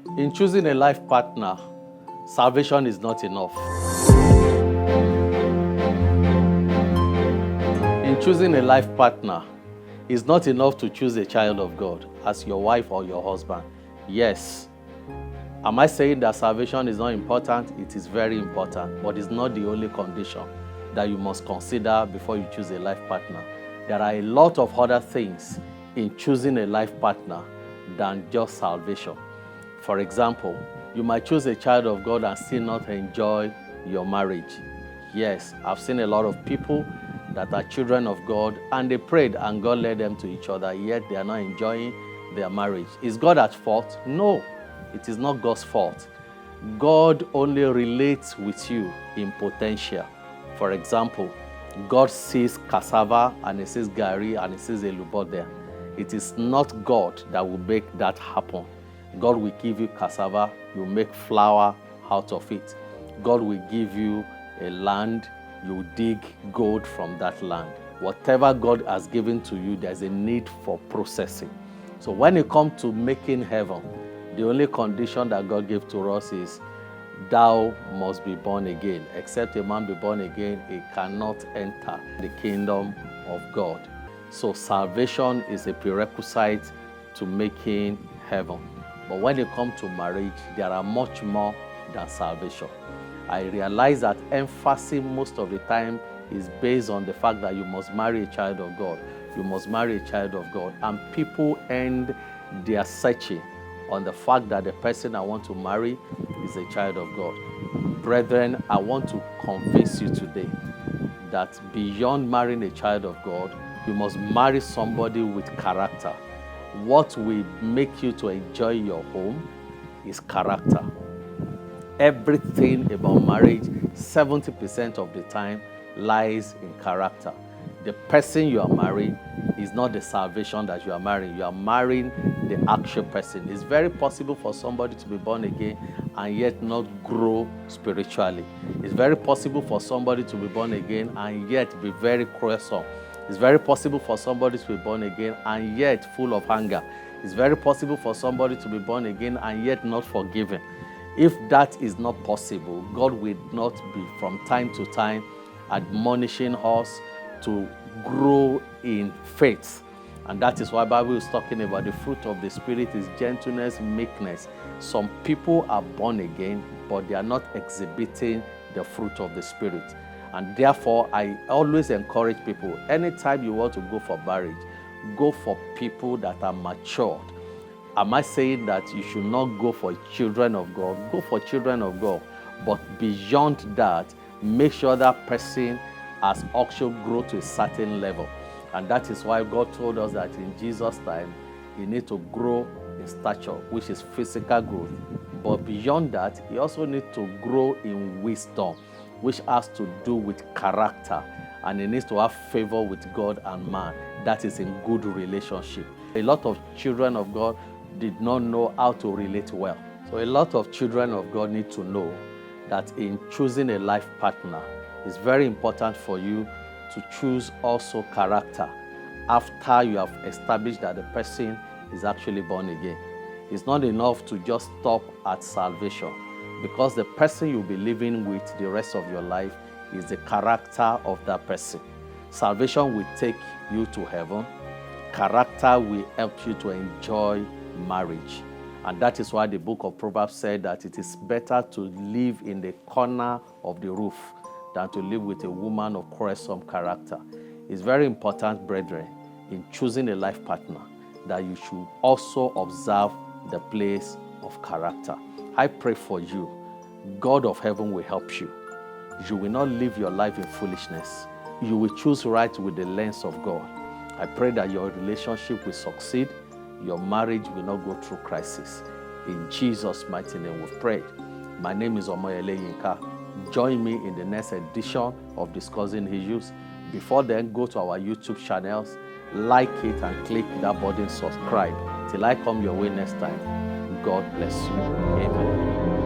In choosing a life partner, salvation is not enough. In choosing a life partner, it's not enough to choose a child of God as your wife or your husband. Yes. Am I saying that salvation is not important? It is very important, but it's not the only condition that you must consider before you choose a life partner. There are a lot of other things in choosing a life partner than just salvation. For example, you might choose a child of God and still not enjoy your marriage. Yes, I've seen a lot of people that are children of God and they prayed and God led them to each other, yet they are not enjoying their marriage. Is God at fault? No, it is not God's fault. God only relates with you in potential. For example, God sees cassava and he sees gari and he sees elubo there. It is not God that will make that happen. God will give you cassava, you make flour out of it. God will give you a land, you dig gold from that land. Whatever God has given to you, there's a need for processing. So when it comes to making heaven, the only condition that God gave to us is thou must be born again. Except a man be born again, he cannot enter the kingdom of God. So salvation is a prerequisite to making heaven. But when it comes to marriage, there are much more than salvation. I realize that emphasis most of the time is based on the fact that you must marry a child of God. You must marry a child of God. And people end their searching on the fact that the person I want to marry is a child of God. Brethren, I want to convince you today that beyond marrying a child of God, you must marry somebody with character. What will make you to enjoy your home is character. Everything about marriage, 70% of the time, lies in character. The person you are marrying is not the salvation that you are marrying. You are marrying the actual person. It's very possible for somebody to be born again and yet not grow spiritually. It's very possible for somebody to be born again and yet be very quarrelsome. It's very possible for somebody to be born again and yet full of anger. It's very possible for somebody to be born again and yet not forgiven. If that is not possible, God will not be from time to time admonishing us to grow in faith. And that is why the Bible is talking about the fruit of the Spirit is gentleness, meekness. Some people are born again, but they are not exhibiting the fruit of the Spirit. And therefore, I always encourage people, anytime you want to go for marriage, go for people that are matured. Am I saying that you should not go for children of God? Go for children of God. But beyond that, make sure that person has also grown to a certain level. And that is why God told us that in Jesus' time, you need to grow in stature, which is physical growth. But beyond that, you also need to grow in wisdom, which has to do with character. And it needs to have favor with God and man. That is in good relationship. A lot of children of God did not know how to relate well. So a lot of children of God need to know that in choosing a life partner, it's very important for you to choose also character after you have established that the person is actually born again. It's not enough to just stop at salvation, because the person you'll be living with the rest of your life is the character of that person. Salvation will take you to heaven. Character will help you to enjoy marriage. And that is why the book of Proverbs said that it is better to live in the corner of the roof than to live with a woman of quarrelsome character. It's very important, brethren, in choosing a life partner, that you should also observe the place of character. I pray for you. God of heaven will help you. You will not live your life in foolishness. You will choose right with the lens of God. I pray that your relationship will succeed. Your marriage will not go through crisis. In Jesus' mighty name we've prayed. My name is Omoyele Yinka. Join me in the next edition of Discussing Issues. Before then, go to our YouTube channels, like it and click that button, subscribe. Till I come your way next time. God bless you. Amen.